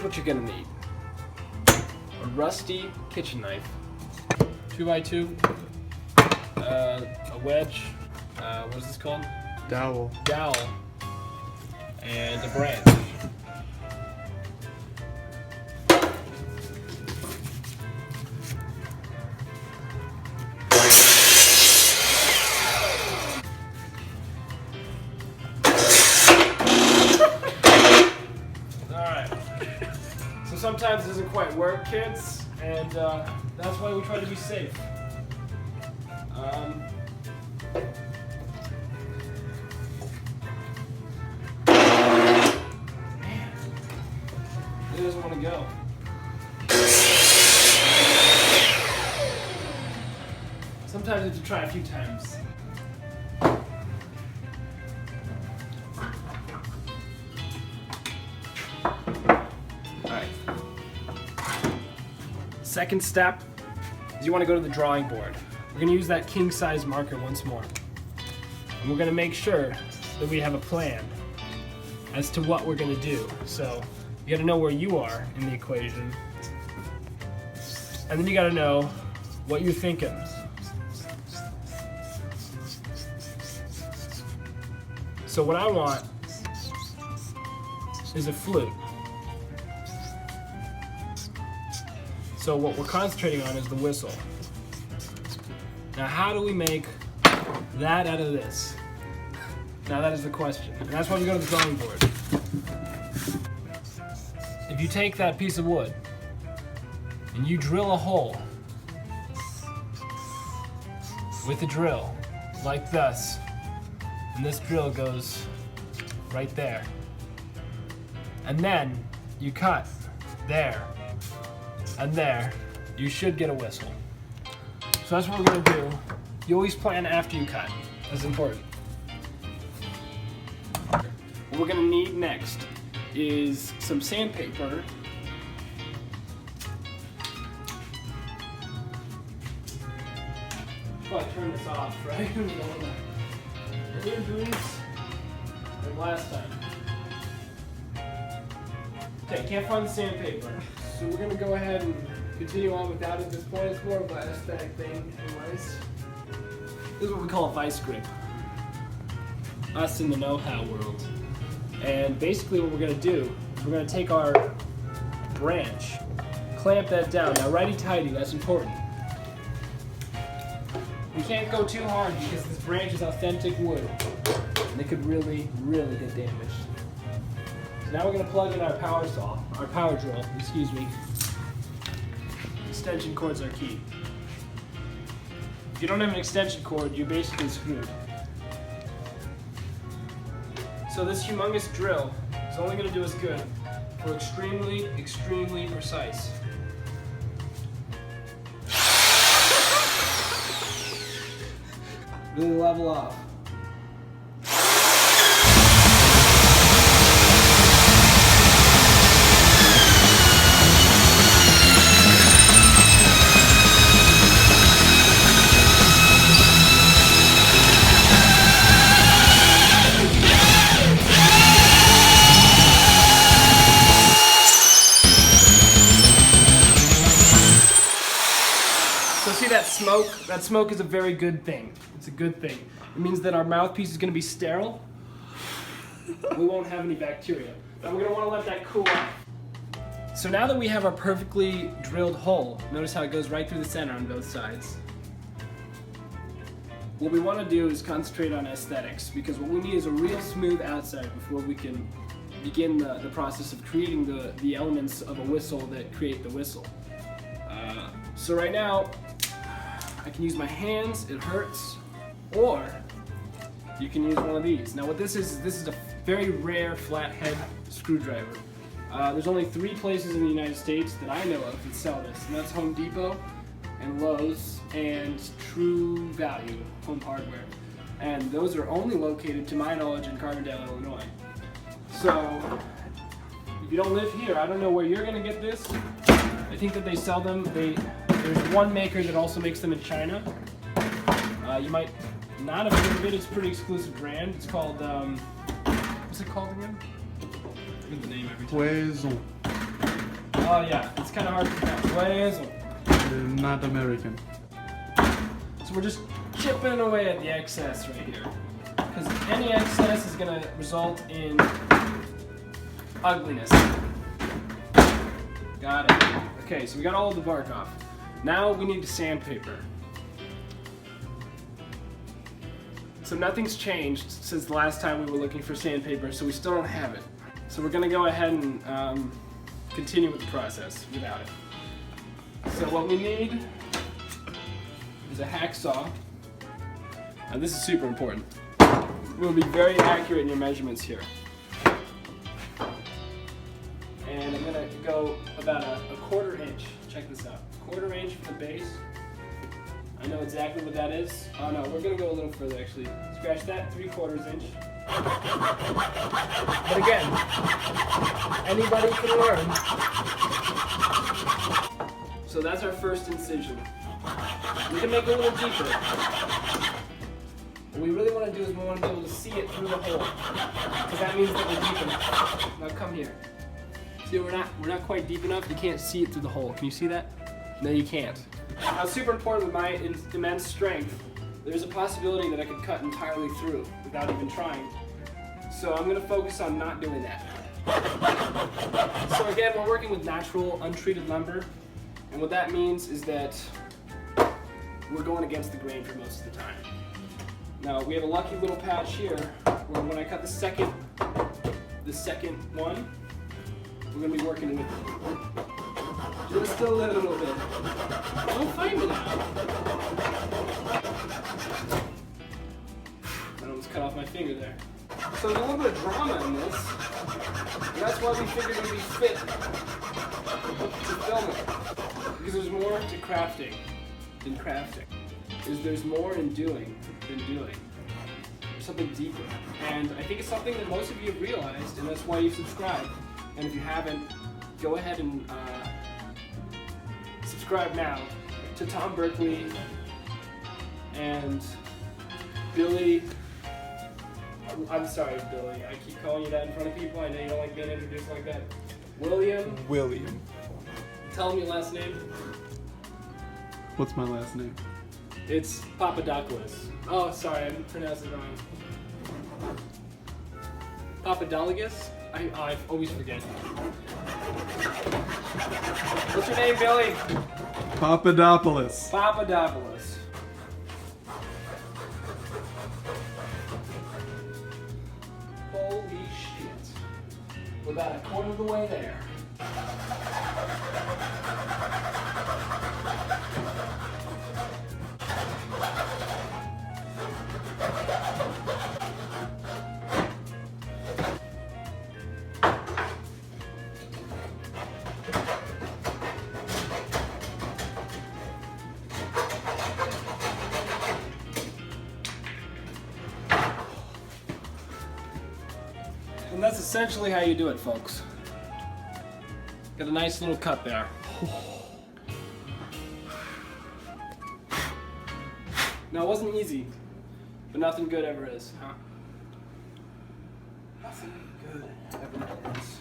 what you're gonna need. A rusty kitchen knife, 2x2, a wedge, what is this called? Dowel. Dowel, and a branch. So sometimes it doesn't quite work, kids, and that's why we try to be safe. Man, it doesn't want to go. Sometimes you have to try a few times. Second step is you want to go to the drawing board. We're going to use that king size marker once more. And we're going to make sure that we have a plan as to what we're going to do. So you got to know where you are in the equation. And then you got to know what you're thinking. So what I want is a flute. So what we're concentrating on is the whistle. Now how do we make that out of this? Now that is the question. And that's why we go to the drawing board. If you take that piece of wood and you drill a hole with a drill like this, and this drill goes right there, and then you cut there and there, you should get a whistle. So that's what we're gonna do. You always plan after you cut. That's important. What we're gonna need next is some sandpaper. Probably turn this off, right? We don't wanna do this like last time. Okay, can't find the sandpaper. So we're gonna go ahead and continue on without it at this point. It's more of an aesthetic thing anyways. This is what we call a vice grip. Us in the know-how world. And basically what we're gonna do is we're gonna take our branch, clamp that down. Now righty-tighty, that's important. We can't go too hard because this branch is authentic wood. And it could really, really get damaged. So now we're going to plug in our power drill, excuse me. Extension cords are key. If you don't have an extension cord, you're basically screwed. So this humongous drill is only going to do us good if we're extremely, extremely precise. Really level off. So see that smoke? That smoke is a very good thing. It's a good thing. It means that our mouthpiece is going to be sterile. We won't have any bacteria. And we're going to want to let that cool off. So now that we have our perfectly drilled hole, notice how it goes right through the center on both sides. What we want to do is concentrate on aesthetics, because what we need is a real smooth outside before we can begin the process of creating the elements of a whistle that create the whistle. So right now, I can use my hands, it hurts, or you can use one of these. Now what this is a very rare flathead screwdriver. There's only 3 places in the United States that I know of that sell this, and that's Home Depot and Lowe's and True Value Home Hardware. And those are only located, to my knowledge, in Carbondale, Illinois. So if you don't live here, I don't know where you're gonna get this. I think that they sell them. There's one maker that also makes them in China. You might not have heard of it. It's a pretty exclusive brand. It's called, what's it called again? I forget the name every time. Whistle. Oh yeah, it's kind of hard to pronounce. Weasel. Not American. So we're just chipping away at the excess right here. Because any excess is going to result in ugliness. Got it. Okay, so we got all the bark off. Now we need to sandpaper. So nothing's changed since the last time we were looking for sandpaper, so we still don't have it. So we're going to go ahead and continue with the process without it. So what we need is a hacksaw. Now this is super important. You will be very accurate in your measurements here. And I'm gonna go about a 1/4 inch. Check this out. 1/4 inch for the base. I know exactly what that is. Oh no, we're gonna go a little further actually. Scratch that, 3/4 inch. But again, anybody can learn. So that's our first incision. We can make it a little deeper. What we really want to do is we want to be able to see it through the hole, because that means that we're deep enough. Now come here. See, we're not quite deep enough. You can't see it through the hole. Can you see that? No, you can't. Now, super important with my immense strength, there's a possibility that I could cut entirely through without even trying. So I'm going to focus on not doing that. So again, we're working with natural, untreated lumber, and what that means is that we're going against the grain for most of the time. Now we have a lucky little patch here where when I cut the second one, we're going to be working with just a little bit. Don't fight me now. I almost cut off my finger there. So there's a little bit of drama in this, and that's why we figured it would be fit to film it. Because there's more to crafting than crafting. There's more in doing than doing. There's something deeper. And I think it's something that most of you have realized, and that's why you subscribe. And if you haven't, go ahead and subscribe now to Tom Berkeley and Billy. I'm sorry, Billy. I keep calling you that in front of people. I know you don't like being introduced like that. William. Tell me your last name. What's my last name? It's Papadopoulos. Oh, sorry, I pronounced it wrong. Papadopoulos? I always forget. What's your name, Billy? Papadopoulos. Papadopoulos. Holy shit. We're about a quarter of the way there. And that's essentially how you do it, folks. Got a nice little cut there. Now, it wasn't easy, but nothing good ever is, huh? Nothing good ever is.